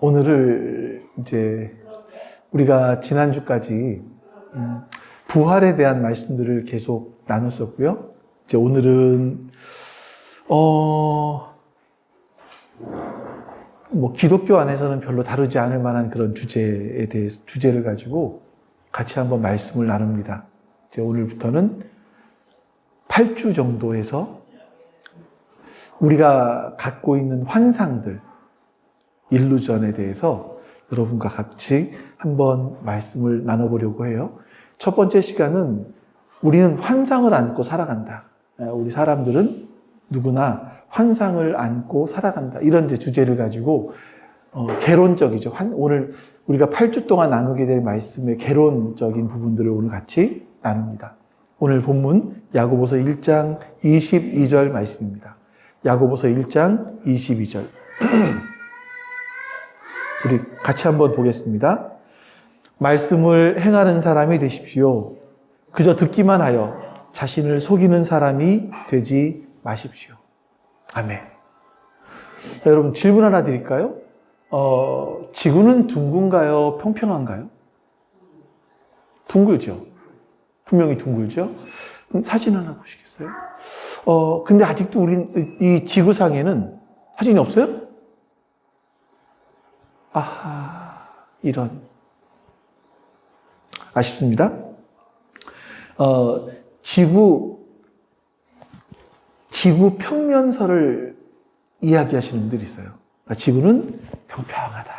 오늘을 이제 우리가 지난주까지 부활에 대한 말씀들을 계속 나눴었고요. 이제 오늘은 기독교 안에서는 별로 다루지 않을 만한 그런 주제를 가지고 같이 한번 말씀을 나눕니다. 이제 오늘부터는 8주 정도 해서 우리가 갖고 있는 환상들, 일루전에 대해서 여러분과 같이 한번 말씀을 나눠보려고 해요. 첫 번째 시간은 우리는 환상을 안고 살아간다. 우리 사람들은 누구나 환상을 안고 살아간다. 이런 이제 주제를 가지고 개론적이죠. 오늘 우리가 8주 동안 나누게 될 말씀의 개론적인 부분들을 오늘 같이 나눕니다. 오늘 본문 야고보서 1장 22절 말씀입니다. 야고보서 1장 22절. 우리 같이 한번 보겠습니다. 말씀을 행하는 사람이 되십시오. 그저 듣기만 하여 자신을 속이는 사람이 되지 마십시오. 아멘. 자, 여러분 질문 하나 드릴까요? 지구는 둥근가요? 평평한가요? 둥글죠. 분명히 둥글죠. 사진 하나 보시겠어요? 근데 아직도 우린 이 지구상에는 사진이 없어요? 아하, 이런. 아쉽습니다. 지구 평면설을 이야기하시는 분들이 있어요. 그러니까 지구는 평평하다.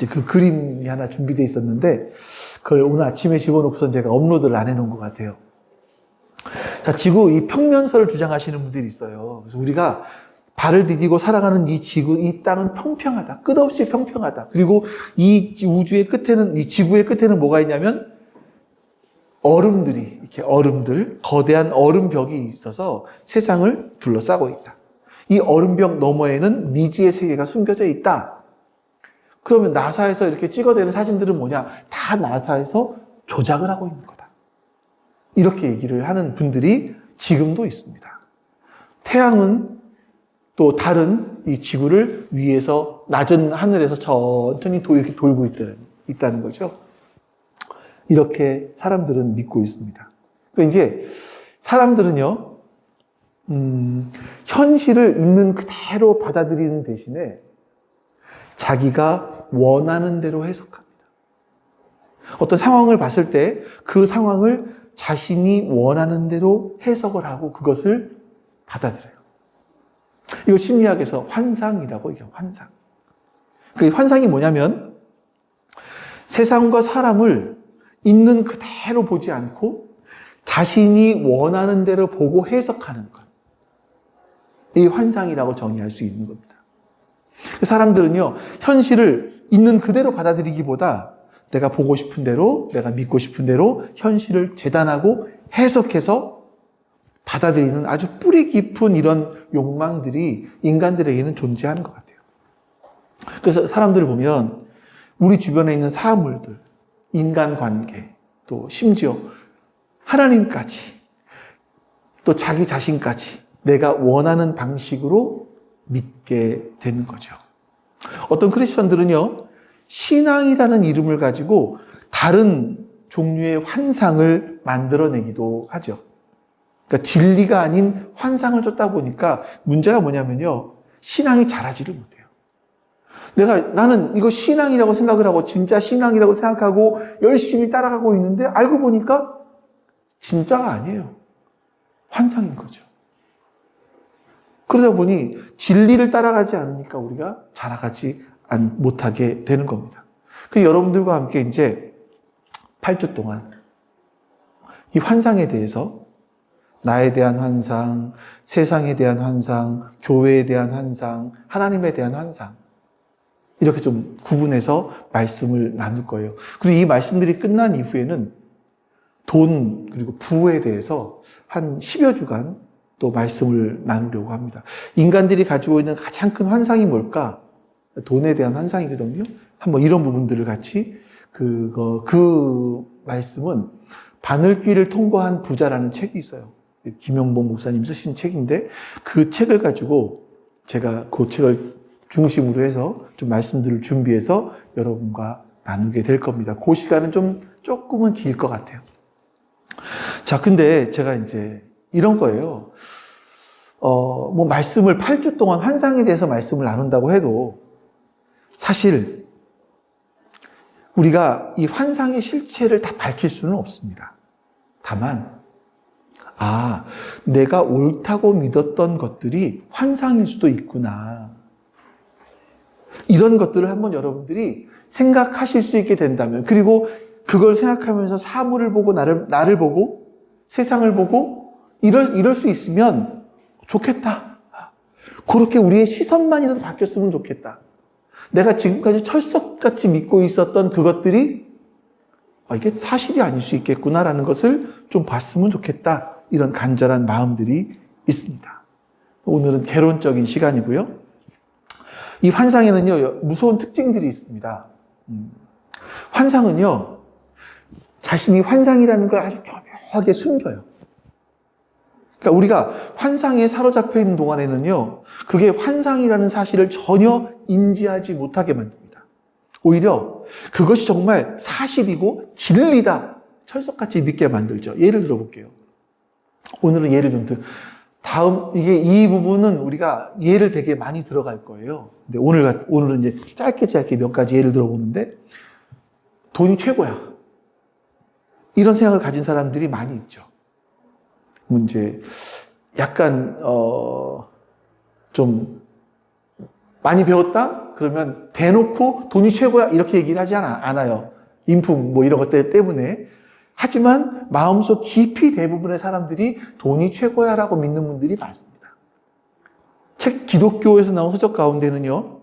그 그림이 하나 준비되어 있었는데, 그걸 오늘 아침에 집어넣고선 제가 업로드를 안 해놓은 것 같아요. 자, 지구 이 평면설을 주장하시는 분들이 있어요. 그래서 우리가 발을 디디고 살아가는 이 지구, 이 땅은 평평하다. 끝없이 평평하다. 그리고 이 우주의 끝에는, 이 지구의 끝에는 뭐가 있냐면, 얼음들, 거대한 얼음벽이 있어서 세상을 둘러싸고 있다. 이 얼음벽 너머에는 미지의 세계가 숨겨져 있다. 그러면 나사에서 이렇게 찍어내는 사진들은 뭐냐? 다 나사에서 조작을 하고 있는 거다. 이렇게 얘기를 하는 분들이 지금도 있습니다. 태양은 또 달은 이 지구를 위에서 낮은 하늘에서 천천히 이렇게 돌고 있다는 거죠. 이렇게 사람들은 믿고 있습니다. 그러니까 이제 사람들은요, 현실을 있는 그대로 받아들이는 대신에 자기가 원하는 대로 해석합니다. 어떤 상황을 봤을 때 그 상황을 자신이 원하는 대로 해석을 하고 그것을 받아들여요. 이걸 심리학에서 환상이라고 얘기해요. 환상. 그 환상이 뭐냐면 세상과 사람을 있는 그대로 보지 않고 자신이 원하는 대로 보고 해석하는 것. 이 환상이라고 정의할 수 있는 겁니다. 사람들은요, 현실을 있는 그대로 받아들이기보다 내가 보고 싶은 대로, 내가 믿고 싶은 대로 현실을 재단하고 해석해서 받아들이는 아주 뿌리 깊은 이런 욕망들이 인간들에게는 존재하는 것 같아요. 그래서 사람들을 보면 우리 주변에 있는 사물들, 인간관계, 또 심지어 하나님까지, 또 자기 자신까지 내가 원하는 방식으로 믿게 되는 거죠. 어떤 크리스천들은요, 신앙이라는 이름을 가지고 다른 종류의 환상을 만들어내기도 하죠. 그러니까 진리가 아닌 환상을 쫓다 보니까 문제가 뭐냐면요, 신앙이 자라지를 못해요. 나는 이거 신앙이라고 생각을 하고 진짜 신앙이라고 생각하고 열심히 따라가고 있는데 알고 보니까 진짜가 아니에요. 환상인 거죠. 그러다 보니 진리를 따라가지 않으니까 우리가 자라가지 못하게 되는 겁니다. 그래서 여러분들과 함께 이제 8주 동안 이 환상에 대해서 나에 대한 환상, 세상에 대한 환상, 교회에 대한 환상, 하나님에 대한 환상, 이렇게 좀 구분해서 말씀을 나눌 거예요. 그리고 이 말씀들이 끝난 이후에는 돈 그리고 부에 대해서 한 10여 주간 또 말씀을 나누려고 합니다. 인간들이 가지고 있는 가장 큰 환상이 뭘까? 돈에 대한 환상이거든요. 한번 이런 부분들을 같이 그 말씀은 바늘귀를 통과한 부자라는 책이 있어요. 김영봉 목사님 쓰신 책인데 그 책을 가지고 제가 그 책을 중심으로 해서 좀 말씀들을 준비해서 여러분과 나누게 될 겁니다. 그 시간은 조금은 길 것 같아요. 자, 근데 제가 이제 이런 거예요. 뭐 말씀을 8주 동안 환상에 대해서 말씀을 나눈다고 해도 사실 우리가 이 환상의 실체를 다 밝힐 수는 없습니다. 다만 내가 옳다고 믿었던 것들이 환상일 수도 있구나. 이런 것들을 한번 여러분들이 생각하실 수 있게 된다면, 그리고 그걸 생각하면서 사물을 보고 나를 보고 세상을 보고 이럴 수 있으면 좋겠다. 그렇게 우리의 시선만이라도 바뀌었으면 좋겠다. 내가 지금까지 철석같이 믿고 있었던 그것들이 이게 사실이 아닐 수 있겠구나라는 것을 좀 봤으면 좋겠다. 이런 간절한 마음들이 있습니다. 오늘은 개론적인 시간이고요. 이 환상에는요, 무서운 특징들이 있습니다. 환상은요, 자신이 환상이라는 걸 아주 교묘하게 숨겨요. 그러니까 우리가 환상에 사로잡혀 있는 동안에는요, 그게 환상이라는 사실을 전혀 인지하지 못하게 만듭니다. 오히려 그것이 정말 사실이고 진리다, 철석같이 믿게 만들죠. 예를 들어볼게요. 오늘은 예를 좀 이 부분은 우리가 예를 되게 많이 들어갈 거예요. 근데 오늘은 이제 짧게 몇 가지 예를 들어보는데, 돈이 최고야. 이런 생각을 가진 사람들이 많이 있죠. 이제 약간 좀 많이 배웠다? 그러면 대놓고 돈이 최고야 이렇게 얘기를 하지 않아요. 인품 뭐 이런 것들 때문에. 하지만 마음속 깊이 대부분의 사람들이 돈이 최고야라고 믿는 분들이 많습니다. 책 기독교에서 나온 서적 가운데는요,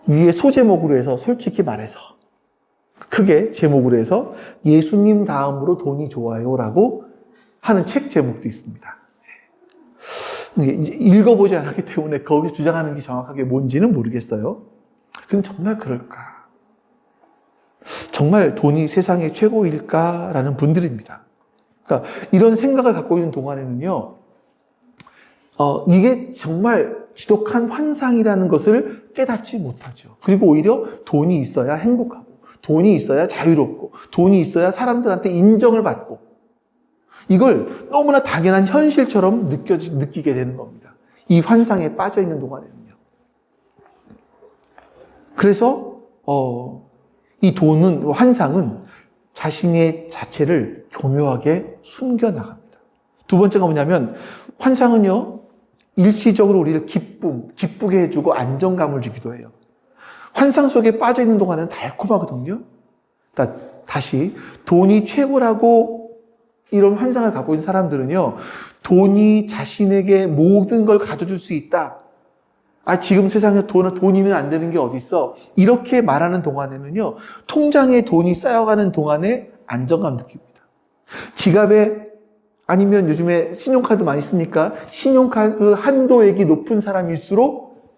위에 소제목으로 해서 솔직히 말해서 크게 제목으로 해서 예수님 다음으로 돈이 좋아요라고 하는 책 제목도 있습니다. 이제 읽어보지 않았기 때문에 거기 주장하는 게 정확하게 뭔지는 모르겠어요. 근데 정말 그럴까? 정말 돈이 세상의 최고일까라는 분들입니다. 그러니까 이런 생각을 갖고 있는 동안에는요, 이게 정말 지독한 환상이라는 것을 깨닫지 못하죠. 그리고 오히려 돈이 있어야 행복하고, 돈이 있어야 자유롭고, 돈이 있어야 사람들한테 인정을 받고, 이걸 너무나 당연한 현실처럼 느끼게 되는 겁니다. 이 환상에 빠져 있는 동안에는요. 그래서 이 환상은 자신의 자체를 교묘하게 숨겨나갑니다. 두 번째가 뭐냐면, 환상은요, 일시적으로 우리를 기쁘게 해주고 안정감을 주기도 해요. 환상 속에 빠져 있는 동안에는 달콤하거든요. 그러니까 다시 돈이 최고라고 이런 환상을 갖고 있는 사람들은요, 돈이 자신에게 모든 걸 가져줄 수 있다. 지금 세상에 돈이면 안 되는 게 어딨어. 이렇게 말하는 동안에는요, 통장에 돈이 쌓여가는 동안에 안정감 느낍니다. 지갑에, 아니면 요즘에 신용카드 많이 쓰니까 신용카드 한도액이 높은 사람일수록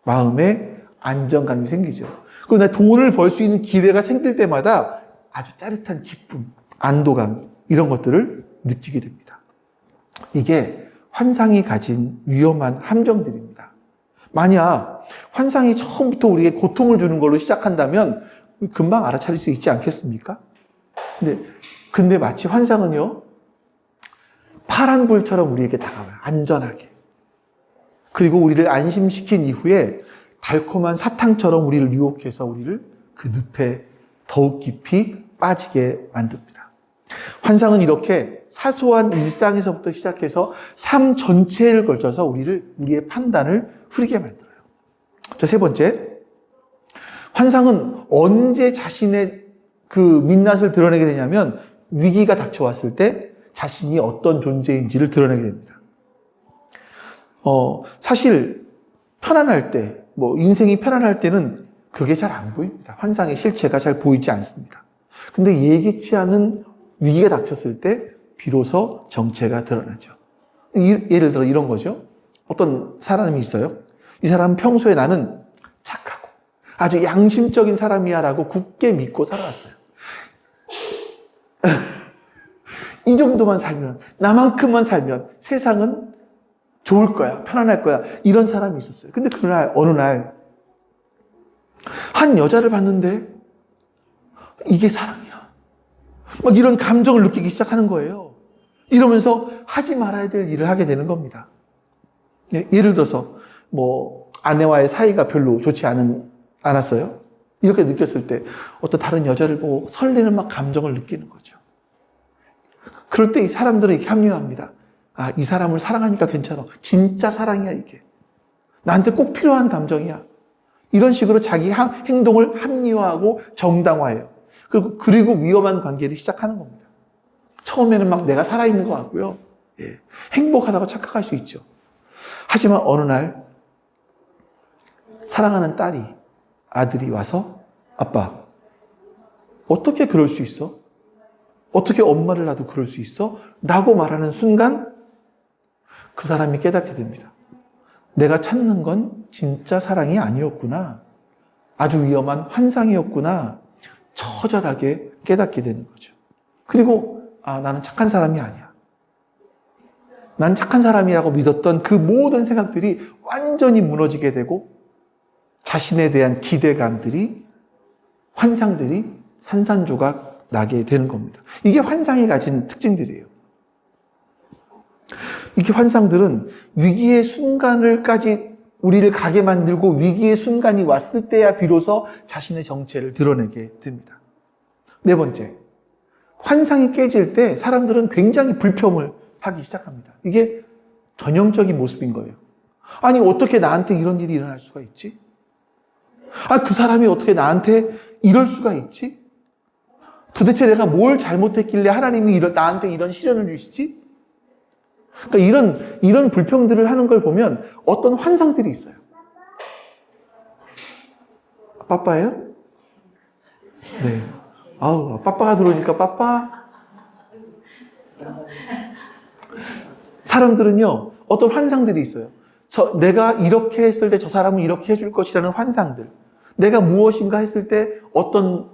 마음에 안정감이 생기죠. 그리고 나 돈을 벌 수 있는 기회가 생길 때마다 아주 짜릿한 기쁨, 안도감, 이런 것들을 느끼게 됩니다. 이게 환상이 가진 위험한 함정들입니다. 만약 환상이 처음부터 우리에게 고통을 주는 걸로 시작한다면 금방 알아차릴 수 있지 않겠습니까? 근데 마치 환상은요, 파란 불처럼 우리에게 다가와요. 안전하게. 그리고 우리를 안심시킨 이후에 달콤한 사탕처럼 우리를 유혹해서 우리를 그 늪에 더욱 깊이 빠지게 만듭니다. 환상은 이렇게 사소한 일상에서부터 시작해서 삶 전체를 걸쳐서 우리의 판단을 흐리게 만들어요. 자, 세 번째. 환상은 언제 자신의 그 민낯을 드러내게 되냐면, 위기가 닥쳐왔을 때 자신이 어떤 존재인지를 드러내게 됩니다. 사실 편안할 때, 인생이 편안할 때는 그게 잘 안 보입니다. 환상의 실체가 잘 보이지 않습니다. 근데 예기치 않은 위기가 닥쳤을 때 비로소 정체가 드러나죠. 예를 들어 이런 거죠. 어떤 사람이 있어요. 이 사람은 평소에 나는 착하고 아주 양심적인 사람이야 라고 굳게 믿고 살아왔어요. 이 정도만 살면, 나만큼만 살면 세상은 좋을 거야, 편안할 거야, 이런 사람이 있었어요. 근데 그날 어느 날 한 여자를 봤는데 이게 사랑이야, 막 이런 감정을 느끼기 시작하는 거예요. 이러면서 하지 말아야 될 일을 하게 되는 겁니다. 예를 들어서 뭐 아내와의 사이가 별로 좋지 않았어요. 이렇게 느꼈을 때 어떤 다른 여자를 보고 설레는 막 감정을 느끼는 거죠. 그럴 때 이 사람들은 이렇게 합리화합니다. 아, 이 사람을 사랑하니까 괜찮아. 진짜 사랑이야, 이게. 나한테 꼭 필요한 감정이야. 이런 식으로 자기 행동을 합리화하고 정당화해요. 그리고 위험한 관계를 시작하는 겁니다. 처음에는 막 내가 살아있는 것 같고요. 예, 행복하다고 착각할 수 있죠. 하지만 어느 날 사랑하는 아들이 와서 아빠, 어떻게 그럴 수 있어? 어떻게 엄마를 놔도 그럴 수 있어? 라고 말하는 순간 그 사람이 깨닫게 됩니다. 내가 찾는 건 진짜 사랑이 아니었구나. 아주 위험한 환상이었구나. 처절하게 깨닫게 되는 거죠. 그리고 나는 착한 사람이 아니야. 난 착한 사람이라고 믿었던 그 모든 생각들이 완전히 무너지게 되고 자신에 대한 기대감들이, 환상들이 산산조각 나게 되는 겁니다. 이게 환상이 가진 특징들이에요. 이게 환상들은 위기의 순간을까지 우리를 가게 만들고 위기의 순간이 왔을 때야 비로소 자신의 정체를 드러내게 됩니다. 네 번째, 환상이 깨질 때 사람들은 굉장히 불평을 하기 시작합니다. 이게 전형적인 모습인 거예요. 아니, 어떻게 나한테 이런 일이 일어날 수가 있지? 그 사람이 어떻게 나한테 이럴 수가 있지? 도대체 내가 뭘 잘못했길래 하나님이 나한테 이런 시련을 주시지? 그러니까 이런 불평들을 하는 걸 보면 어떤 환상들이 있어요. 빠빠예요? 네. 빠빠가 들어오니까 빠빠. 사람들은요, 어떤 환상들이 있어요. 내가 이렇게 했을 때 저 사람은 이렇게 해줄 것이라는 환상들. 내가 무엇인가 했을 때 어떤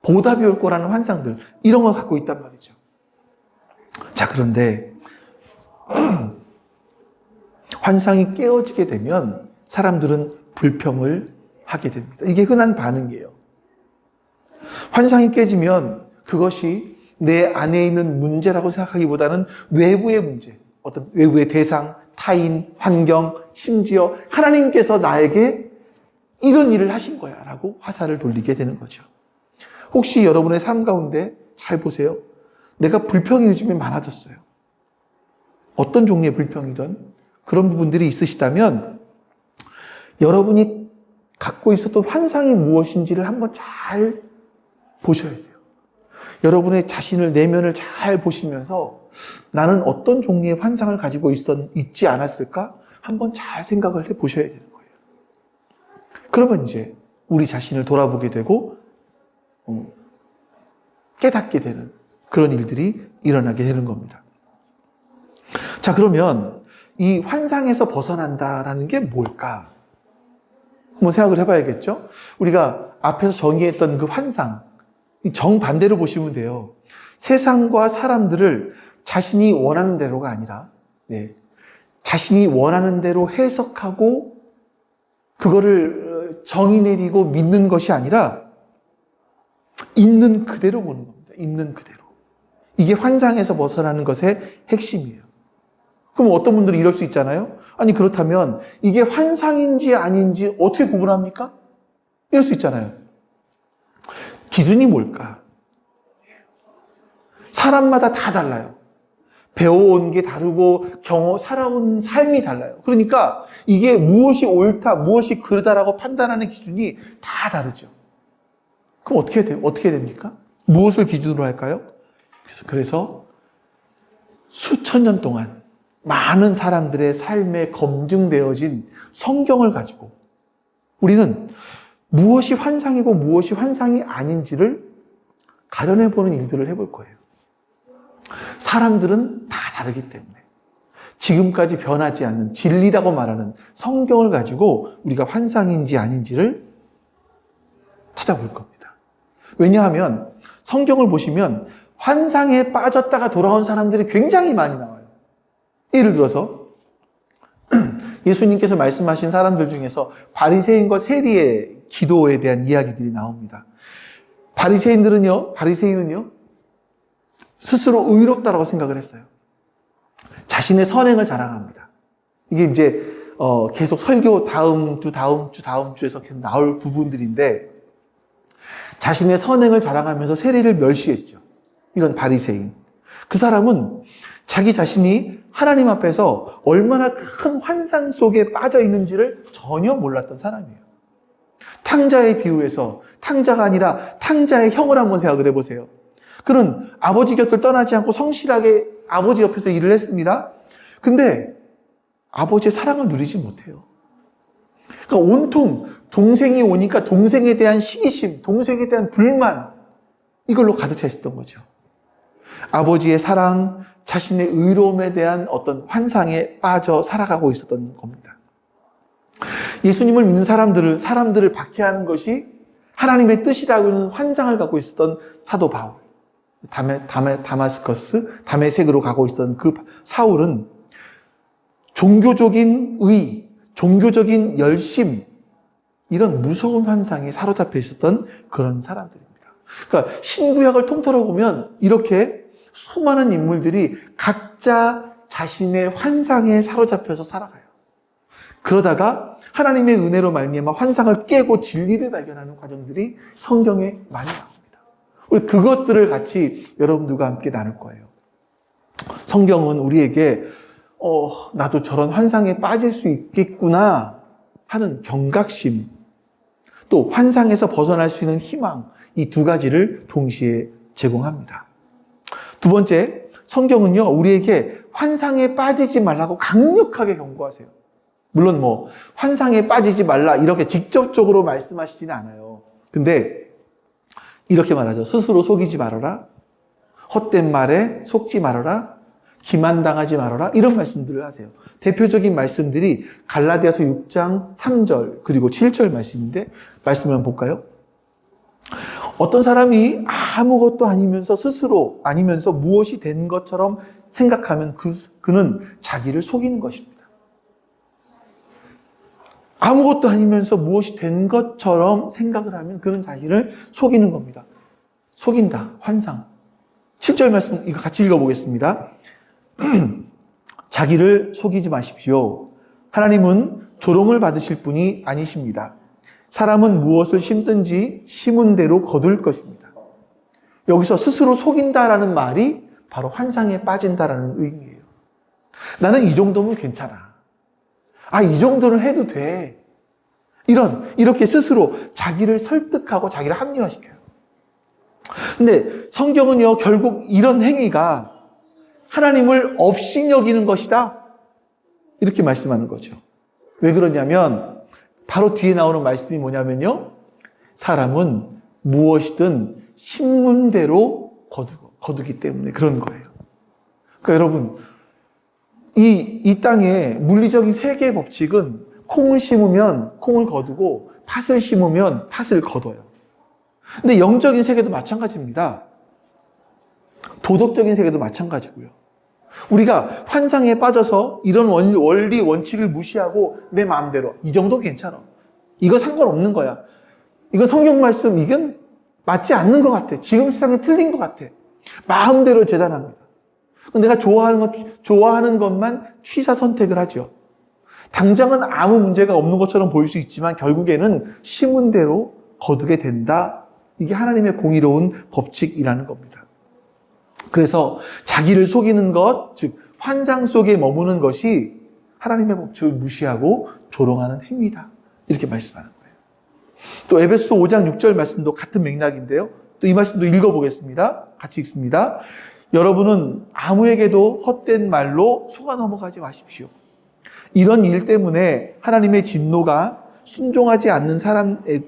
보답이 올 거라는 환상들. 이런 걸 갖고 있단 말이죠. 자, 그런데 환상이 깨어지게 되면 사람들은 불평을 하게 됩니다. 이게 흔한 반응이에요. 환상이 깨지면 그것이 내 안에 있는 문제라고 생각하기보다는 외부의 문제, 어떤 외부의 대상, 타인, 환경, 심지어 하나님께서 나에게 이런 일을 하신 거야 라고 화살을 돌리게 되는 거죠. 혹시 여러분의 삶 가운데 잘 보세요. 내가 불평이 요즘에 많아졌어요. 어떤 종류의 불평이든 그런 부분들이 있으시다면 여러분이 갖고 있었던 환상이 무엇인지를 한번 잘 보셔야 돼요. 여러분의 자신을, 내면을 잘 보시면서 나는 어떤 종류의 환상을 가지고 있지 않았을까? 한번 잘 생각을 해 보셔야 되는 거예요. 그러면 이제 우리 자신을 돌아보게 되고 깨닫게 되는 그런 일들이 일어나게 되는 겁니다. 자, 그러면 이 환상에서 벗어난다라는 게 뭘까? 한번 생각을 해봐야겠죠? 우리가 앞에서 정의했던 그 환상, 정반대로 보시면 돼요. 세상과 사람들을 자신이 원하는 대로가 아니라, 자신이 원하는 대로 해석하고 그거를 정의 내리고 믿는 것이 아니라 있는 그대로 보는 겁니다. 있는 그대로. 이게 환상에서 벗어나는 것의 핵심이에요. 그럼 어떤 분들은 이럴 수 있잖아요. 아니, 그렇다면 이게 환상인지 아닌지 어떻게 구분합니까? 이럴 수 있잖아요. 기준이 뭘까? 사람마다 다 달라요. 배워온 게 다르고 살아온 삶이 달라요. 그러니까 이게 무엇이 옳다, 무엇이 그르다라고 판단하는 기준이 다 다르죠. 그럼 어떻게 됩니까? 무엇을 기준으로 할까요? 그래서 수천 년 동안 많은 사람들의 삶에 검증되어진 성경을 가지고 우리는 무엇이 환상이고 무엇이 환상이 아닌지를 가려내보는 일들을 해볼 거예요. 사람들은 다 다르기 때문에 지금까지 변하지 않는 진리라고 말하는 성경을 가지고 우리가 환상인지 아닌지를 찾아볼 겁니다. 왜냐하면 성경을 보시면 환상에 빠졌다가 돌아온 사람들이 굉장히 많이 나와요. 예를 들어서 예수님께서 말씀하신 사람들 중에서 바리새인과 세리의 기도에 대한 이야기들이 나옵니다. 바리새인은요, 스스로 의롭다라고 생각을 했어요. 자신의 선행을 자랑합니다. 이게 이제 계속 설교 다음 주에서 계속 나올 부분들인데, 자신의 선행을 자랑하면서 세리를 멸시했죠. 이런 바리새인. 그 사람은 자기 자신이 하나님 앞에서 얼마나 큰 환상 속에 빠져 있는지를 전혀 몰랐던 사람이에요. 탕자의 비유에서 탕자가 아니라 탕자의 형을 한번 생각을 해보세요. 그는 아버지 곁을 떠나지 않고 성실하게 아버지 옆에서 일을 했습니다. 근데 아버지의 사랑을 누리지 못해요. 그러니까 온통 동생이 오니까 동생에 대한 시기심, 동생에 대한 불만, 이걸로 가득 차 있었던 거죠. 아버지의 사랑, 자신의 의로움에 대한 어떤 환상에 빠져 살아가고 있었던 겁니다. 예수님을 믿는 사람들을 박해하는 것이 하나님의 뜻이라고는 환상을 갖고 있었던 사도 바울. 다마스커스, 다메섹으로 가고 있었던 그 사울은 종교적인 의, 종교적인 열심, 이런 무서운 환상에 사로잡혀 있었던 그런 사람들입니다. 그러니까 신구약을 통틀어 보면 이렇게 수많은 인물들이 각자 자신의 환상에 사로잡혀서 살아가요. 그러다가 하나님의 은혜로 말미암아 환상을 깨고 진리를 발견하는 과정들이 성경에 많이 나옵니다. 우리 그것들을 같이 여러분들과 함께 나눌 거예요. 성경은 우리에게 나도 저런 환상에 빠질 수 있겠구나 하는 경각심, 또 환상에서 벗어날 수 있는 희망, 이 두 가지를 동시에 제공합니다. 두 번째, 성경은요, 우리에게 환상에 빠지지 말라고 강력하게 경고하세요. 물론 환상에 빠지지 말라 이렇게 직접적으로 말씀하시지는 않아요. 근데 이렇게 말하죠. 스스로 속이지 말아라. 헛된 말에 속지 말아라. 기만당하지 말아라. 이런 말씀들을 하세요. 대표적인 말씀들이 갈라디아서 6장 3절 그리고 7절 말씀인데, 말씀을 한번 볼까요? 어떤 사람이 아무것도 아니면서 무엇이 된 것처럼 생각하면 그는 자기를 속이는 것입니다. 아무것도 아니면서 무엇이 된 것처럼 생각을 하면 그는 자기를 속이는 겁니다. 속인다, 환상. 7절 말씀 이거 같이 읽어보겠습니다. 자기를 속이지 마십시오. 하나님은 조롱을 받으실 분이 아니십니다. 사람은 무엇을 심든지 심은 대로 거둘 것입니다. 여기서 스스로 속인다라는 말이 바로 환상에 빠진다라는 의미예요. 나는 이 정도면 괜찮아. 이 정도는 해도 돼. 이렇게 스스로 자기를 설득하고 자기를 합리화시켜요. 근데 성경은요, 결국 이런 행위가 하나님을 업신여기는 것이다, 이렇게 말씀하는 거죠. 왜 그러냐면 바로 뒤에 나오는 말씀이 뭐냐면요, 사람은 무엇이든 심은 대로 거두기 때문에 그런 거예요. 그러니까 여러분, 이 땅의 물리적인 세계의 법칙은 콩을 심으면 콩을 거두고 팥을 심으면 팥을 거둬요. 근데 영적인 세계도 마찬가지입니다. 도덕적인 세계도 마찬가지고요. 우리가 환상에 빠져서 이런 원리, 원칙을 무시하고 내 마음대로 이 정도 괜찮아. 이거 상관없는 거야. 이거 성경 말씀, 이건 맞지 않는 것 같아. 지금 세상에 틀린 것 같아. 마음대로 재단합니다. 내가 좋아하는 것만 취사 선택을 하죠. 당장은 아무 문제가 없는 것처럼 보일 수 있지만 결국에는 심은 대로 거두게 된다. 이게 하나님의 공의로운 법칙이라는 겁니다. 그래서 자기를 속이는 것, 즉 환상 속에 머무는 것이 하나님의 법칙을 무시하고 조롱하는 행위다, 이렇게 말씀하는 거예요. 또 에베소 5장 6절 말씀도 같은 맥락인데요. 또 이 말씀도 읽어보겠습니다. 같이 읽습니다. 여러분은 아무에게도 헛된 말로 속아 넘어가지 마십시오. 이런 일 때문에 하나님의 진노가 순종하지 않는 사람에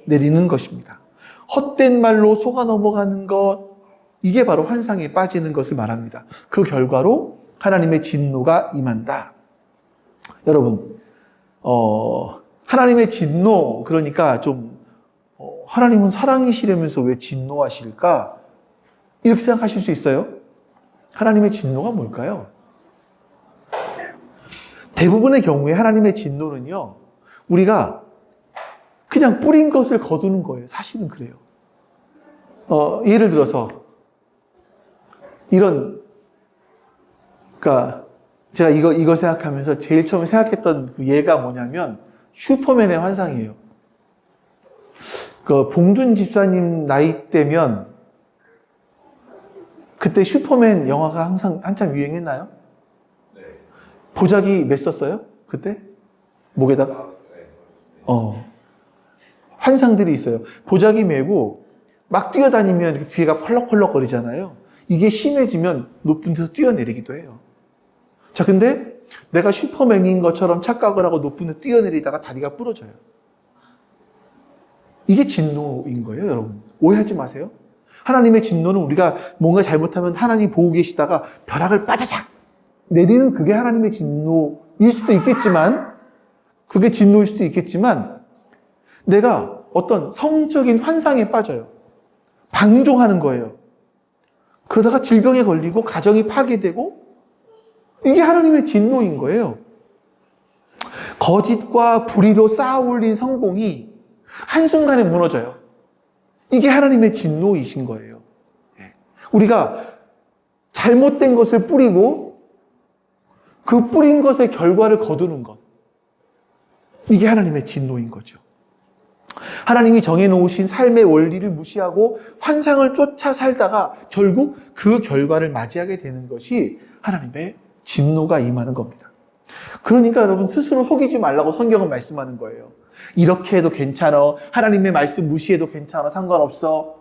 내리는 것입니다. 헛된 말로 속아 넘어가는 것, 이게 바로 환상에 빠지는 것을 말합니다. 그 결과로 하나님의 진노가 임한다. 여러분, 하나님의 진노, 그러니까 하나님은 사랑이시라면서 왜 진노하실까? 이렇게 생각하실 수 있어요? 하나님의 진노가 뭘까요? 대부분의 경우에 하나님의 진노는요, 우리가 그냥 뿌린 것을 거두는 거예요. 사실은 그래요. 예를 들어서, 그러니까 제가 이걸 생각하면서 제일 처음에 생각했던 그 예가 뭐냐면, 슈퍼맨의 환상이에요. 봉준 집사님 나이 때면, 그때 슈퍼맨 영화가 한참 유행했나요? 네. 보자기 맸었어요? 그때? 목에다가? 환상들이 있어요. 보자기 메고 막 뛰어다니면 뒤에가 펄럭펄럭 거리잖아요. 이게 심해지면 높은 데서 뛰어내리기도 해요. 자, 근데 내가 슈퍼맨인 것처럼 착각을 하고 높은 데 뛰어내리다가 다리가 부러져요. 이게 진노인 거예요, 여러분. 오해하지 마세요. 하나님의 진노는 우리가 뭔가 잘못하면 하나님 보고 계시다가 벼락을 빠자작 내리는 그게 하나님의 진노일 수도 있겠지만, 그게 진노일 수도 있겠지만, 내가 어떤 성적인 환상에 빠져요. 방종하는 거예요. 그러다가 질병에 걸리고 가정이 파괴되고, 이게 하나님의 진노인 거예요. 거짓과 불의로 쌓아 올린 성공이 한순간에 무너져요. 이게 하나님의 진노이신 거예요. 우리가 잘못된 것을 뿌리고 그 뿌린 것의 결과를 거두는 것. 이게 하나님의 진노인 거죠. 하나님이 정해놓으신 삶의 원리를 무시하고 환상을 쫓아 살다가 결국 그 결과를 맞이하게 되는 것이 하나님의 진노가 임하는 겁니다. 그러니까 여러분 스스로 속이지 말라고 성경은 말씀하는 거예요. 이렇게 해도 괜찮아. 하나님의 말씀 무시해도 괜찮아. 상관없어.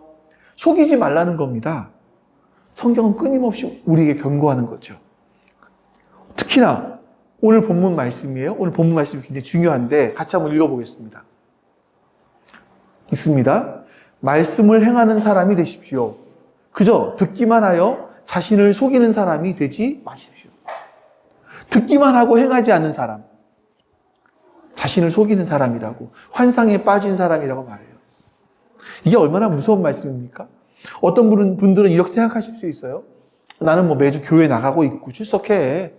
속이지 말라는 겁니다. 성경은 끊임없이 우리에게 경고하는 거죠. 특히나 오늘 본문 말씀이에요. 오늘 본문 말씀이 굉장히 중요한데 같이 한번 읽어보겠습니다. 읽습니다. 말씀을 행하는 사람이 되십시오. 그저 듣기만 하여 자신을 속이는 사람이 되지 마십시오. 듣기만 하고 행하지 않는 사람. 자신을 속이는 사람이라고, 환상에 빠진 사람이라고 말해요. 이게 얼마나 무서운 말씀입니까? 어떤 분들은 이렇게 생각하실 수 있어요. 나는 뭐 매주 교회 나가고 있고 출석해.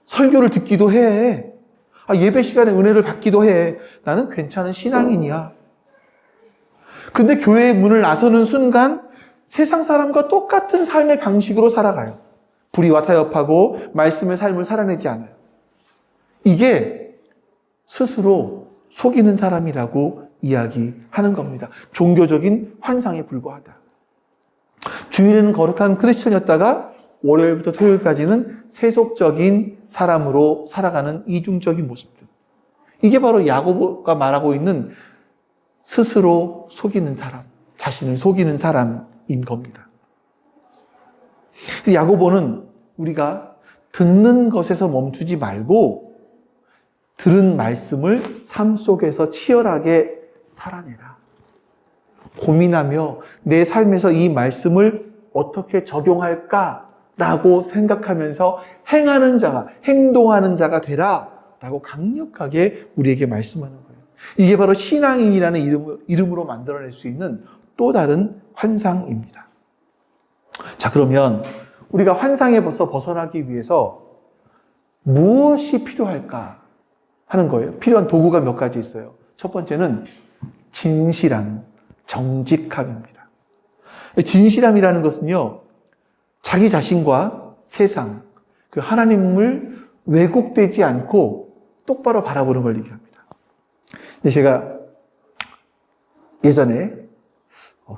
설교를 듣기도 해. 예배 시간에 은혜를 받기도 해. 나는 괜찮은 신앙인이야. 근데 교회의 문을 나서는 순간 세상 사람과 똑같은 삶의 방식으로 살아가요. 불의와 타협하고 말씀의 삶을 살아내지 않아요. 이게 스스로 속이는 사람이라고 이야기하는 겁니다. 종교적인 환상에 불과하다. 주일에는 거룩한 크리스천이었다가 월요일부터 토요일까지는 세속적인 사람으로 살아가는 이중적인 모습들. 이게 바로 야고보가 말하고 있는 스스로 속이는 사람, 자신을 속이는 사람인 겁니다. 야고보는 우리가 듣는 것에서 멈추지 말고 들은 말씀을 삶 속에서 치열하게 살아내라. 고민하며 내 삶에서 이 말씀을 어떻게 적용할까라고 생각하면서 행하는 자가, 행동하는 자가 되라 라고 강력하게 우리에게 말씀하는 거예요. 이게 바로 신앙인이라는 이름으로 만들어낼 수 있는 또 다른 환상입니다. 자, 그러면 우리가 환상에 벗어나기 위해서 무엇이 필요할까 하는 거예요. 필요한 도구가 몇 가지 있어요. 첫 번째는 진실함, 정직함입니다. 진실함이라는 것은요, 자기 자신과 세상, 그 하나님을 왜곡되지 않고 똑바로 바라보는 걸 얘기합니다. 근데 제가 예전에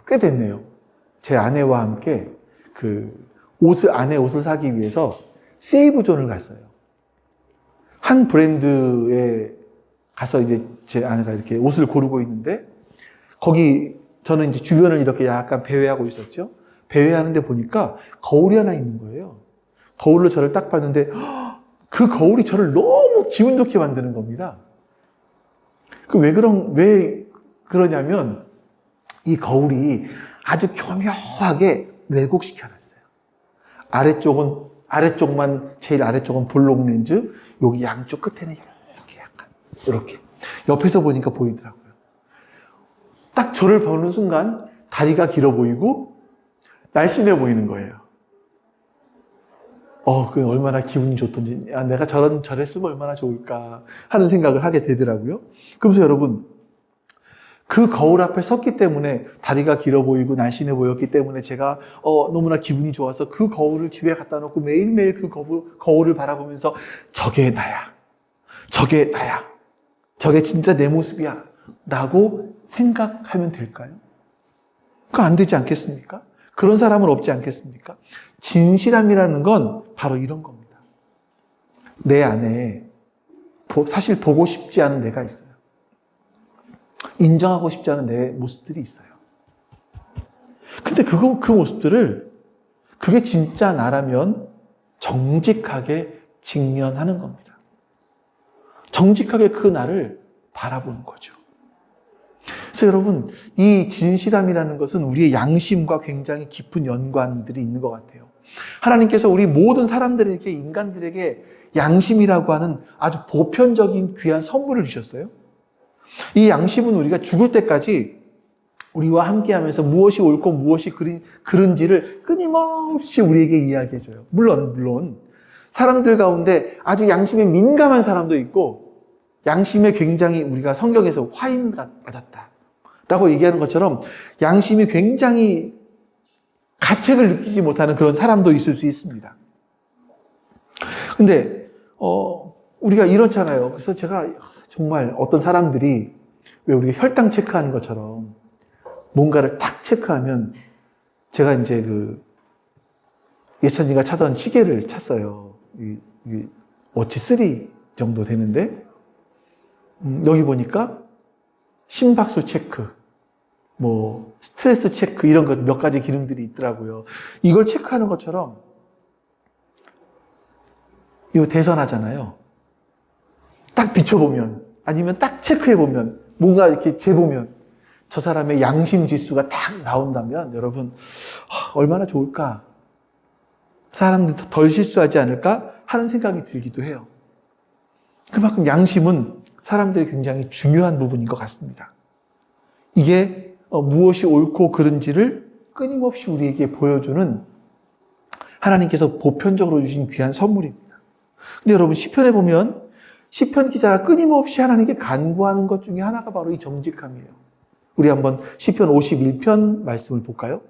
꽤 됐네요. 제 아내와 함께 아내 옷을 사기 위해서 세이브존을 갔어요. 한 브랜드에 가서 이제 제 아내가 이렇게 옷을 고르고 있는데, 거기 저는 이제 주변을 이렇게 약간 배회하고 있었죠. 배회하는데 보니까 거울이 하나 있는 거예요. 거울로 저를 딱 봤는데 그 거울이 저를 너무 기분 좋게 만드는 겁니다. 왜 그러냐면 이 거울이 아주 교묘하게 왜곡시켜놨어요. 아래쪽만, 제일 아래쪽은 볼록 렌즈, 여기 양쪽 끝에는 이렇게 약간, 이렇게. 옆에서 보니까 보이더라고요. 딱 저를 보는 순간 다리가 길어 보이고 날씬해 보이는 거예요. 그 얼마나 기분이 좋던지, 내가 저랬으면 얼마나 좋을까 하는 생각을 하게 되더라고요. 그러면서 여러분, 그 거울 앞에 섰기 때문에 다리가 길어 보이고 날씬해 보였기 때문에 제가 너무나 기분이 좋아서 그 거울을 집에 갖다 놓고 매일매일 그 거울을 바라보면서 저게 나야. 저게 나야. 저게 진짜 내 모습이야. 라고 생각하면 될까요? 그거 안 되지 않겠습니까? 그런 사람은 없지 않겠습니까? 진실함이라는 건 바로 이런 겁니다. 내 안에 사실 보고 싶지 않은 내가 있어요. 인정하고 싶지 않은 내 모습들이 있어요. 근데 그 모습들을 그게 진짜 나라면 정직하게 직면하는 겁니다. 정직하게 그 나를 바라보는 거죠. 그래서 여러분, 이 진실함이라는 것은 우리의 양심과 굉장히 깊은 연관들이 있는 것 같아요. 하나님께서 우리 모든 사람들에게, 인간들에게 양심이라고 하는 아주 보편적인 귀한 선물을 주셨어요. 이 양심은 우리가 죽을 때까지 우리와 함께하면서 무엇이 옳고 무엇이 그른지를 끊임없이 우리에게 이야기해줘요. 물론 사람들 가운데 아주 양심에 민감한 사람도 있고 양심에 굉장히 우리가 성경에서 화인 맞았다 라고 얘기하는 것처럼 양심이 굉장히 가책을 느끼지 못하는 그런 사람도 있을 수 있습니다. 근데 우리가 이렇잖아요. 그래서 제가 정말 어떤 사람들이 왜 우리가 혈당 체크하는 것처럼 뭔가를 딱 체크하면 제가 이제 예찬이가 차던 시계를 찼어요. 워치 3 정도 되는데 여기 보니까 심박수 체크, 스트레스 체크 이런 것 몇 가지 기능들이 있더라고요. 이걸 체크하는 것처럼 이거 대선하잖아요. 딱 비춰보면 아니면 딱 체크해보면 뭔가 이렇게 재보면 저 사람의 양심 지수가 딱 나온다면 여러분 얼마나 좋을까? 사람들 덜 실수하지 않을까? 하는 생각이 들기도 해요. 그만큼 양심은 사람들이 굉장히 중요한 부분인 것 같습니다. 이게 무엇이 옳고 그른지를 끊임없이 우리에게 보여주는 하나님께서 보편적으로 주신 귀한 선물입니다. 근데 여러분 시편에 보면 시편 기자가 끊임없이 하나님께 간구하는 것 중에 하나가 바로 이 정직함이에요. 우리 한번 시편 51편 말씀을 볼까요?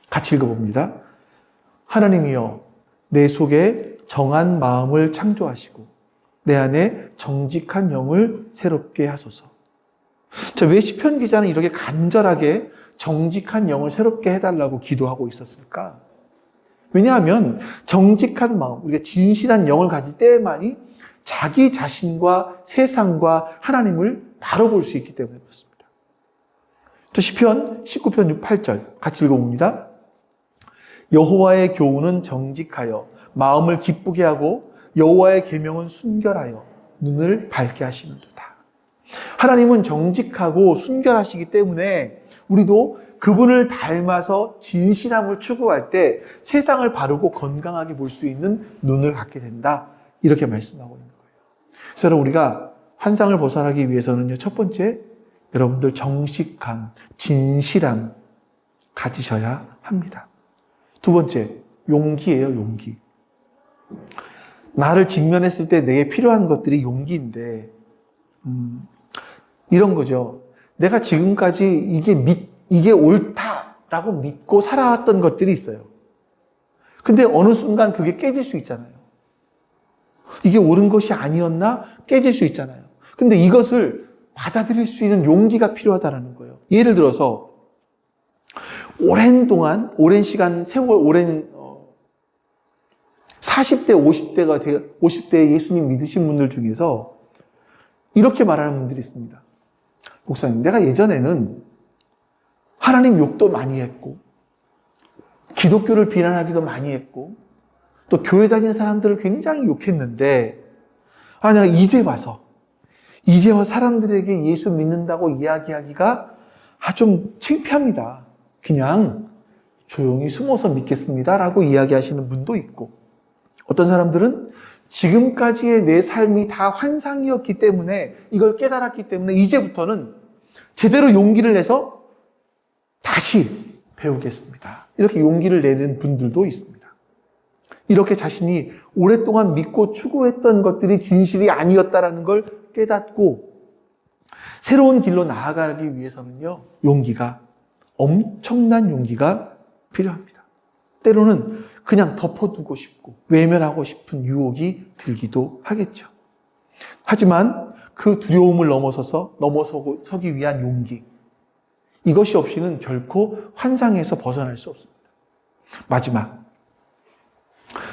같이 읽어봅니다. 하나님이여 내 속에 정한 마음을 창조하시고 내 안에 정직한 영을 새롭게 하소서. 자, 왜 시편 기자는 이렇게 간절하게 정직한 영을 새롭게 해달라고 기도하고 있었을까? 왜냐하면 정직한 마음, 우리가 진실한 영을 가질 때만이 자기 자신과 세상과 하나님을 바로 볼 수 있기 때문에 그렇습니다. 또 시편 19편 8절 같이 읽어봅니다. 여호와의 교훈은 정직하여 마음을 기쁘게 하고 여호와의 계명은 순결하여 눈을 밝게 하시는도다. 하나님은 정직하고 순결하시기 때문에 우리도 그분을 닮아서 진실함을 추구할 때 세상을 바르고 건강하게 볼 수 있는 눈을 갖게 된다. 이렇게 말씀하고 있는 거예요. 그래서 여러분 우리가 환상을 벗어나기 위해서는요. 첫 번째, 여러분들 정직함, 진실함 가지셔야 합니다. 두 번째, 용기예요. 용기. 나를 직면했을 때 내게 필요한 것들이 용기인데 이런 거죠. 내가 지금까지 이게 옳다라고 믿고 살아왔던 것들이 있어요. 근데 어느 순간 그게 깨질 수 있잖아요. 이게 옳은 것이 아니었나? 깨질 수 있잖아요. 근데 이것을 받아들일 수 있는 용기가 필요하다는 거예요. 예를 들어서 오랜 동안, 오랜 시간, 세월, 오랜 40대, 50대 예수님 믿으신 분들 중에서 이렇게 말하는 분들이 있습니다. 목사님, 내가 예전에는 하나님 욕도 많이 했고, 기독교를 비난하기도 많이 했고, 또 교회 다니는 사람들을 굉장히 욕했는데, 내가 이제 와서 사람들에게 예수 믿는다고 이야기하기가 좀 창피합니다. 그냥 조용히 숨어서 믿겠습니다. 라고 이야기하시는 분도 있고, 어떤 사람들은 지금까지의 내 삶이 다 환상이었기 때문에 이걸 깨달았기 때문에 이제부터는 제대로 용기를 내서 다시 배우겠습니다. 이렇게 용기를 내는 분들도 있습니다. 이렇게 자신이 오랫동안 믿고 추구했던 것들이 진실이 아니었다라는 걸 깨닫고 새로운 길로 나아가기 위해서는요, 엄청난 용기가 필요합니다. 때로는 그냥 덮어두고 싶고 외면하고 싶은 유혹이 들기도 하겠죠. 하지만 그 두려움을 넘어서기 위한 용기, 이것이 없이는 결코 환상에서 벗어날 수 없습니다. 마지막,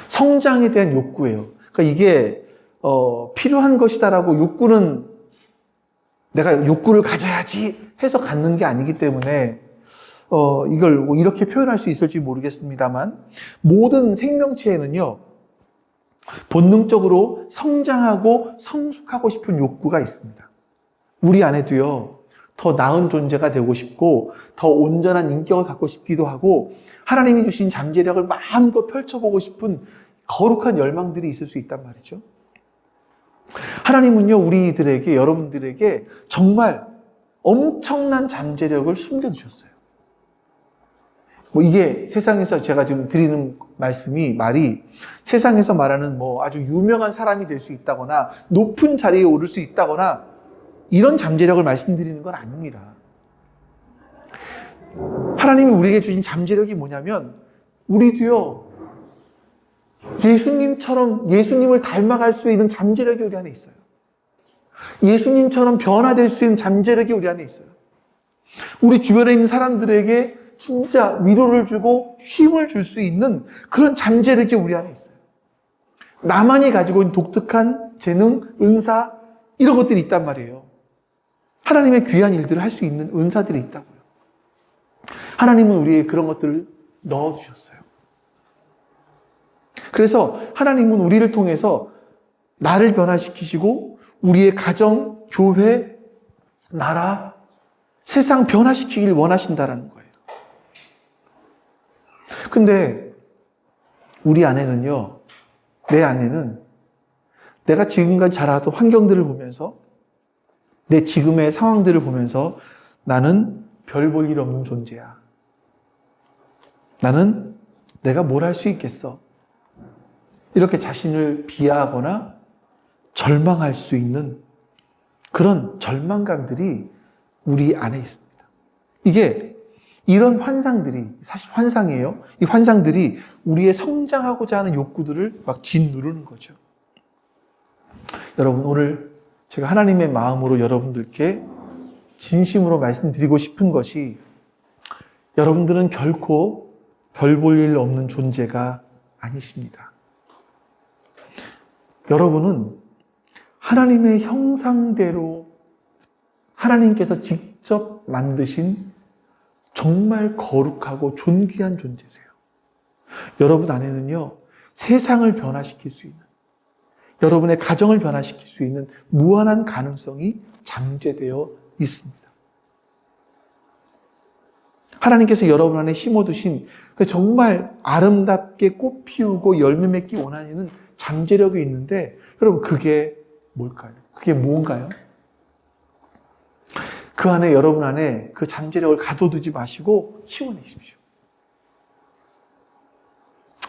성장에 대한 욕구예요. 그러니까 이게 필요한 것이다라고 내가 욕구를 가져야지 해서 갖는 게 아니기 때문에 이걸 뭐 이렇게 표현할 수 있을지 모르겠습니다만, 모든 생명체에는요, 본능적으로 성장하고 성숙하고 싶은 욕구가 있습니다. 우리 안에도요, 더 나은 존재가 되고 싶고 더 온전한 인격을 갖고 싶기도 하고 하나님이 주신 잠재력을 마음껏 펼쳐보고 싶은 거룩한 열망들이 있을 수 있단 말이죠. 하나님은요, 여러분들에게 정말 엄청난 잠재력을 숨겨두셨어요. 이게 세상에서 제가 지금 드리는 말이 세상에서 말하는 아주 유명한 사람이 될 수 있다거나 높은 자리에 오를 수 있다거나 이런 잠재력을 말씀드리는 건 아닙니다. 하나님이 우리에게 주신 잠재력이 뭐냐면, 우리도요, 예수님을 닮아갈 수 있는 잠재력이 우리 안에 있어요. 예수님처럼 변화될 수 있는 잠재력이 우리 안에 있어요. 우리 주변에 있는 사람들에게 진짜 위로를 주고 쉼을 줄 수 있는 그런 잠재력이 우리 안에 있어요. 나만이 가지고 있는 독특한 재능, 은사, 이런 것들이 있단 말이에요. 하나님의 귀한 일들을 할 수 있는 은사들이 있다고요. 하나님은 우리에게 그런 것들을 넣어주셨어요. 그래서 하나님은 우리를 통해서 나를 변화시키시고 우리의 가정, 교회, 나라, 세상 변화시키길 원하신다라는 거예요. 근데 우리 안에는요, 내 안에는 내가 지금까지 자라왔던 환경들을 보면서, 내 지금의 상황들을 보면서 나는 별 볼 일 없는 존재야. 나는 내가 뭘 할 수 있겠어. 이렇게 자신을 비하하거나 절망할 수 있는 그런 절망감들이 우리 안에 있습니다. 이런 환상들이, 사실 환상이에요. 이 환상들이 우리의 성장하고자 하는 욕구들을 막 짓누르는 거죠. 여러분, 오늘 제가 하나님의 마음으로 여러분들께 진심으로 말씀드리고 싶은 것이, 여러분들은 결코 별 볼 일 없는 존재가 아니십니다. 여러분은 하나님의 형상대로 하나님께서 직접 만드신 정말 거룩하고 존귀한 존재세요. 여러분 안에는요, 세상을 변화시킬 수 있는, 여러분의 가정을 변화시킬 수 있는 무한한 가능성이 잠재되어 있습니다. 하나님께서 여러분 안에 심어두신 정말 아름답게 꽃 피우고 열매 맺기 원하는 잠재력이 있는데, 여러분, 그게 뭘까요? 그게 뭔가요? 그 안에, 여러분 안에 그 잠재력을 가둬두지 마시고 키워내십시오.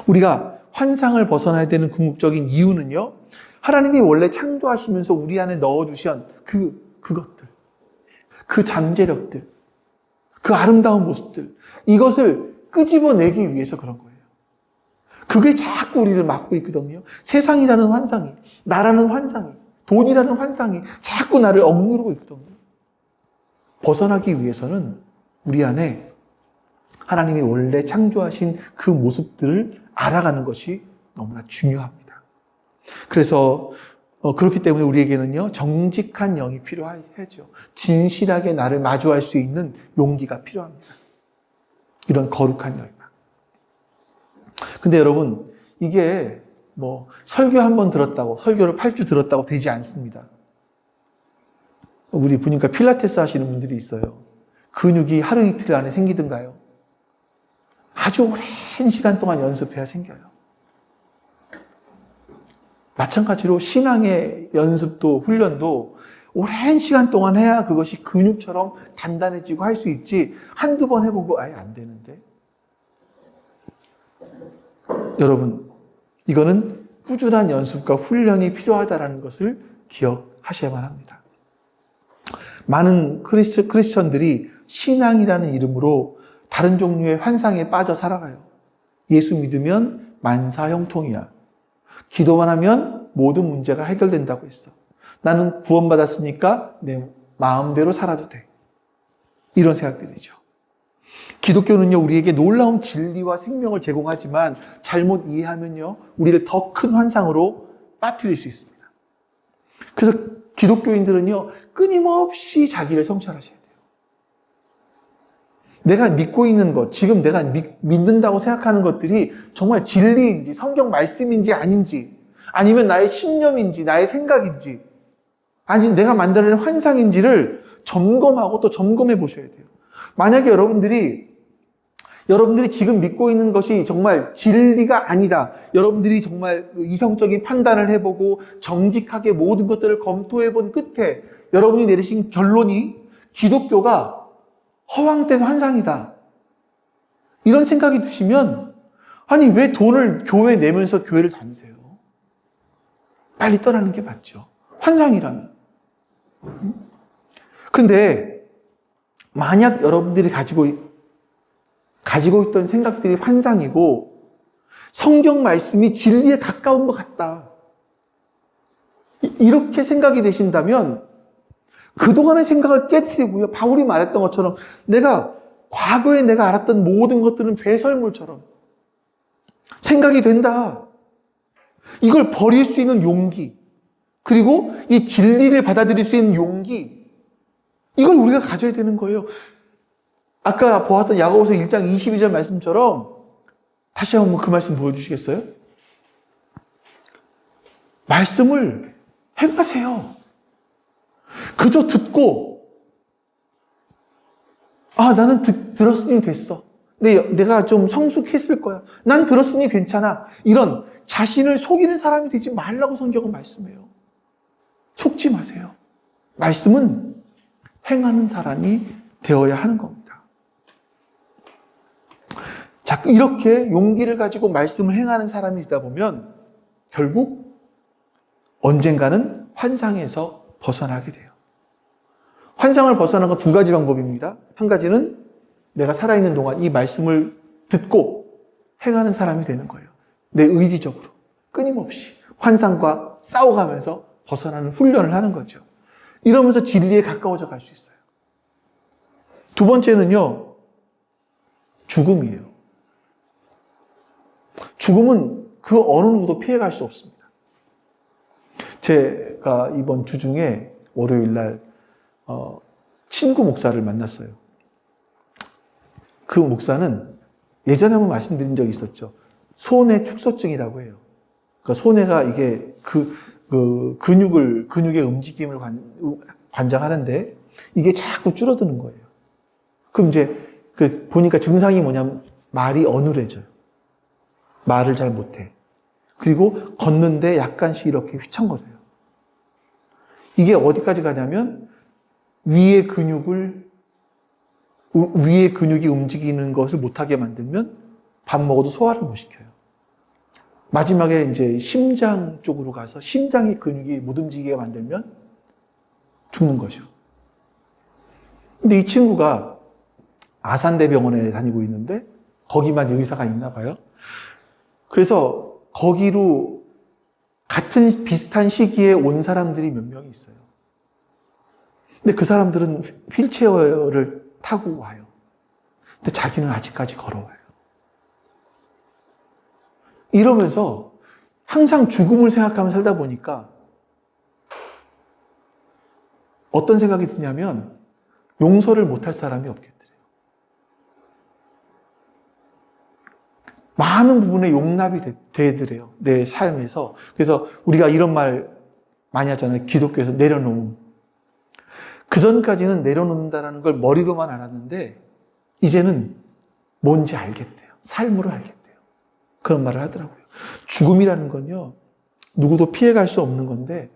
우리가 환상을 벗어나야 되는 궁극적인 이유는요, 하나님이 원래 창조하시면서 우리 안에 넣어주신 그것들, 그 잠재력들, 그 아름다운 모습들, 이것을 끄집어내기 위해서 그런 거예요. 그게 자꾸 우리를 막고 있거든요. 세상이라는 환상이, 나라는 환상이, 돈이라는 환상이 자꾸 나를 억누르고 있거든요. 벗어나기 위해서는 우리 안에 하나님이 원래 창조하신 그 모습들을 알아가는 것이 너무나 중요합니다. 그래서 그렇기 때문에 우리에게는요, 정직한 영이 필요하죠. 진실하게 나를 마주할 수 있는 용기가 필요합니다. 이런 거룩한 열망. 근데 여러분, 이게 설교 한 번 들었다고, 설교를 8주 들었다고 되지 않습니다. 우리 보니까 필라테스 하시는 분들이 있어요. 근육이 하루 이틀 안에 생기든가요? 아주 오랜 시간 동안 연습해야 생겨요. 마찬가지로 신앙의 연습도, 훈련도 오랜 시간 동안 해야 그것이 근육처럼 단단해지고 할 수 있지, 한두 번 해보고 아예 안 되는데. 여러분, 이거는 꾸준한 연습과 훈련이 필요하다는 것을 기억하셔야만 합니다. 많은 크리스천들이 신앙이라는 이름으로 다른 종류의 환상에 빠져 살아가요. 예수 믿으면 만사형통이야. 기도만 하면 모든 문제가 해결된다고 했어. 나는 구원받았으니까 내 마음대로 살아도 돼. 이런 생각들이죠. 기독교는요, 우리에게 놀라운 진리와 생명을 제공하지만 잘못 이해하면요, 우리를 더 큰 환상으로 빠뜨릴 수 있습니다. 그래서 기독교인들은요, 끊임없이 자기를 성찰하셔야 돼요. 내가 믿고 있는 것, 지금 내가 믿는다고 생각하는 것들이 정말 진리인지, 성경 말씀인지 아닌지, 아니면 나의 신념인지, 나의 생각인지, 아니 내가 만들어낸 환상인지를 점검하고 또 점검해 보셔야 돼요. 만약에 여러분들이 지금 믿고 있는 것이 정말 진리가 아니다. 여러분들이 정말 이성적인 판단을 해보고 정직하게 모든 것들을 검토해본 끝에 여러분이 내리신 결론이 기독교가 허황된 환상이다. 이런 생각이 드시면 아니 왜 돈을 교회에 내면서 교회를 다니세요? 빨리 떠나는 게 맞죠. 환상이라면. 근데 만약 여러분들이 가지고 있던 생각들이 환상이고 성경 말씀이 진리에 가까운 것 같다. 이렇게 생각이 되신다면 그동안의 생각을 깨트리고요. 바울이 말했던 것처럼 과거에 내가 알았던 모든 것들은 배설물처럼 생각이 된다. 이걸 버릴 수 있는 용기, 그리고 이 진리를 받아들일 수 있는 용기, 이걸 우리가 가져야 되는 거예요. 아까 보았던 야고보서 1장 22절 말씀처럼 다시 한번 그 말씀 보여주시겠어요? 말씀을 행하세요. 그저 듣고 나는 들었으니 됐어. 내가 좀 성숙했을 거야. 난 들었으니 괜찮아. 이런 자신을 속이는 사람이 되지 말라고 성경은 말씀해요. 속지 마세요. 말씀은 행하는 사람이 되어야 하는 겁니다. 자, 이렇게 용기를 가지고 말씀을 행하는 사람이 되다 보면 결국 언젠가는 환상에서 벗어나게 돼요. 환상을 벗어나는 건 두 가지 방법입니다. 한 가지는 내가 살아있는 동안 이 말씀을 듣고 행하는 사람이 되는 거예요. 내 의지적으로 끊임없이 환상과 싸워가면서 벗어나는 훈련을 하는 거죠. 이러면서 진리에 가까워져 갈 수 있어요. 두 번째는요, 죽음이에요. 죽음은 그 어느 누구도 피해갈 수 없습니다. 제가 이번 주 중에 월요일 날 친구 목사를 만났어요. 그 목사는 예전에 한번 말씀드린 적이 있었죠. 손해 축소증이라고 해요. 그러니까 손해가 이게 근육의 움직임을 관장하는데 이게 자꾸 줄어드는 거예요. 그럼 이제 보니까 증상이 뭐냐면 말이 어눌해져요. 말을 잘 못해. 그리고 걷는데 약간씩 이렇게 휘청거려요. 이게 어디까지 가냐면 위의 근육이 움직이는 것을 못하게 만들면 밥 먹어도 소화를 못 시켜요. 마지막에 이제 심장 쪽으로 가서 심장의 근육이 못 움직이게 만들면 죽는 거죠. 근데 이 친구가 아산대병원에 다니고 있는데 거기만 의사가 있나 봐요. 그래서 거기로 비슷한 시기에 온 사람들이 몇 명이 있어요. 근데 그 사람들은 휠체어를 타고 와요. 근데 자기는 아직까지 걸어와요. 이러면서 항상 죽음을 생각하며 살다 보니까 어떤 생각이 드냐면 용서를 못할 사람이 없겠더래요. 많은 부분에 용납이 되더래요. 내 삶에서. 그래서 우리가 이런 말 많이 하잖아요. 기독교에서 내려놓음. 그전까지는 내려놓는다는 걸 머리로만 알았는데 이제는 뭔지 알겠대요. 삶으로 알겠대요. 그런 말을 하더라고요. 죽음이라는 건요, 누구도 피해갈 수 없는 건데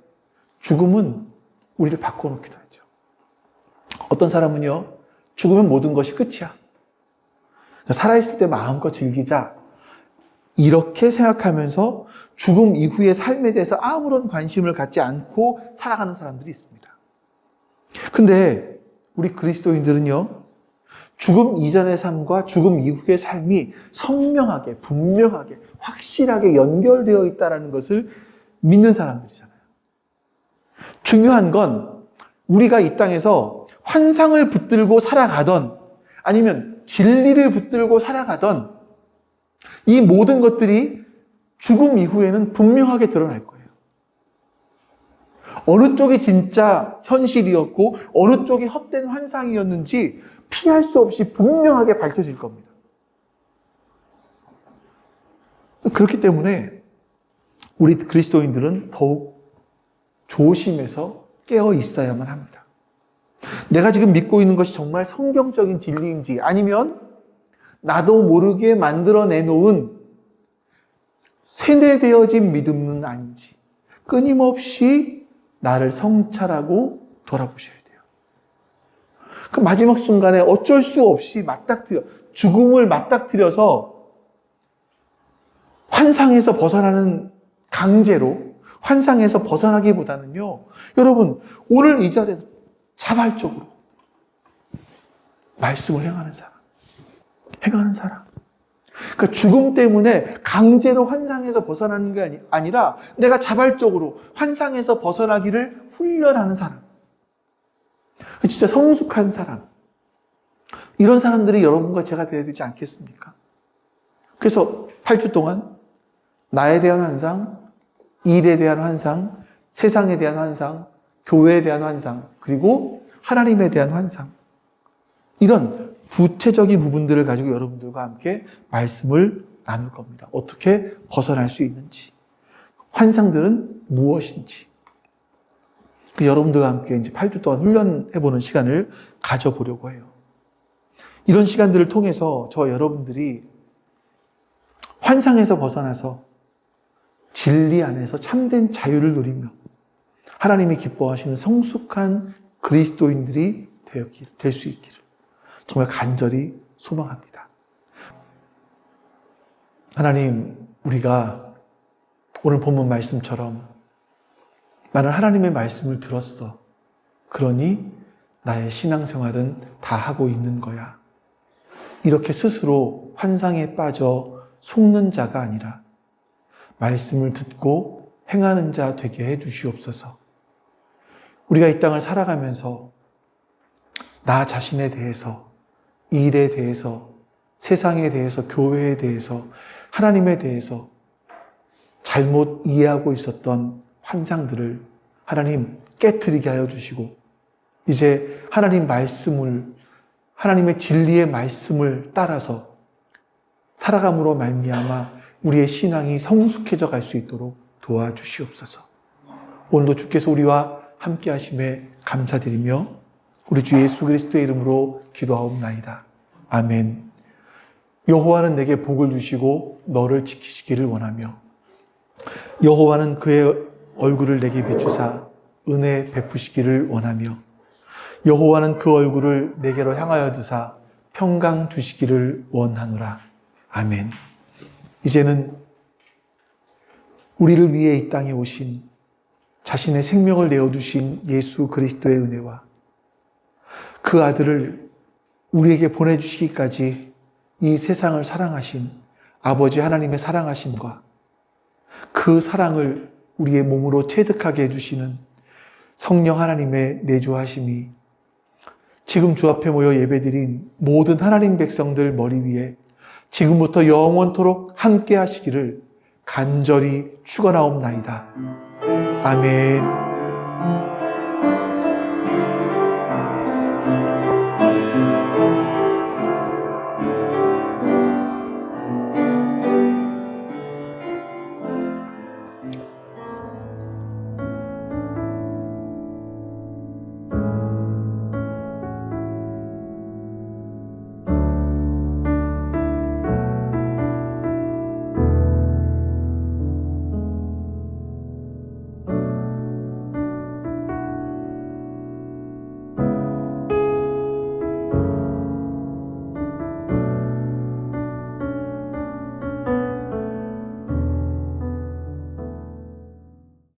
죽음은 우리를 바꿔놓기도 하죠. 어떤 사람은요, 죽으면 모든 것이 끝이야. 살아있을 때 마음껏 즐기자. 이렇게 생각하면서 죽음 이후의 삶에 대해서 아무런 관심을 갖지 않고 살아가는 사람들이 있습니다. 근데 우리 그리스도인들은요, 죽음 이전의 삶과 죽음 이후의 삶이 선명하게, 분명하게, 확실하게 연결되어 있다는 것을 믿는 사람들이잖아요. 중요한 건 우리가 이 땅에서 환상을 붙들고 살아가던 아니면 진리를 붙들고 살아가던 이 모든 것들이 죽음 이후에는 분명하게 드러날 거예요. 어느 쪽이 진짜 현실이었고 어느 쪽이 헛된 환상이었는지 피할 수 없이 분명하게 밝혀질 겁니다. 그렇기 때문에 우리 그리스도인들은 더욱 조심해서 깨어 있어야만 합니다. 내가 지금 믿고 있는 것이 정말 성경적인 진리인지 아니면 나도 모르게 만들어내 놓은 세뇌되어진 믿음은 아닌지 끊임없이 나를 성찰하고 돌아보셔야 돼요. 그 마지막 순간에 어쩔 수 없이 죽음을 맞닥뜨려서 환상에서 벗어나는 강제로 환상에서 벗어나기보다는요, 여러분 오늘 이 자리에서 자발적으로 말씀을 행하는 사람. 그러니까 죽음 때문에 강제로 환상에서 벗어나는 게 아니라 내가 자발적으로 환상에서 벗어나기를 훈련하는 사람. 진짜 성숙한 사람. 이런 사람들이 여러분과 제가 되어야 되지 않겠습니까? 그래서 8주 동안 나에 대한 환상, 일에 대한 환상, 세상에 대한 환상, 교회에 대한 환상, 그리고 하나님에 대한 환상. 이런 구체적인 부분들을 가지고 여러분들과 함께 말씀을 나눌 겁니다. 어떻게 벗어날 수 있는지, 환상들은 무엇인지. 여러분들과 함께 이제 8주 동안 훈련해보는 시간을 가져보려고 해요. 이런 시간들을 통해서 저와 여러분들이 환상에서 벗어나서 진리 안에서 참된 자유를 누리며 하나님이 기뻐하시는 성숙한 그리스도인들이 될 수 있기를 정말 간절히 소망합니다. 하나님, 우리가 오늘 본문 말씀처럼 나는 하나님의 말씀을 들었어. 그러니 나의 신앙생활은 다 하고 있는 거야. 이렇게 스스로 환상에 빠져 속는 자가 아니라 말씀을 듣고 행하는 자 되게 해 주시옵소서. 우리가 이 땅을 살아가면서 나 자신에 대해서, 일에 대해서, 세상에 대해서, 교회에 대해서, 하나님에 대해서 잘못 이해하고 있었던 환상들을 하나님 깨트리게 하여 주시고 이제 하나님의 진리의 말씀을 따라서 살아감으로 말미암아 우리의 신앙이 성숙해져 갈 수 있도록 도와주시옵소서. 오늘도 주께서 우리와 함께 하심에 감사드리며 우리 주 예수 그리스도의 이름으로 기도하옵나이다. 아멘. 여호와는 내게 복을 주시고 너를 지키시기를 원하며 여호와는 그의 얼굴을 내게 비추사 은혜 베푸시기를 원하며 여호와는 그 얼굴을 내게로 향하여 드사 평강 주시기를 원하노라. 아멘. 이제는 우리를 위해 이 땅에 오신 자신의 생명을 내어주신 예수 그리스도의 은혜와 그 아들을 우리에게 보내주시기까지 이 세상을 사랑하신 아버지 하나님의 사랑하심과 그 사랑을 우리의 몸으로 체득하게 해주시는 성령 하나님의 내주하심이 지금 주 앞에 모여 예배드린 모든 하나님 백성들 머리 위에 지금부터 영원토록 함께 하시기를 간절히 축원하옵나이다. 아멘.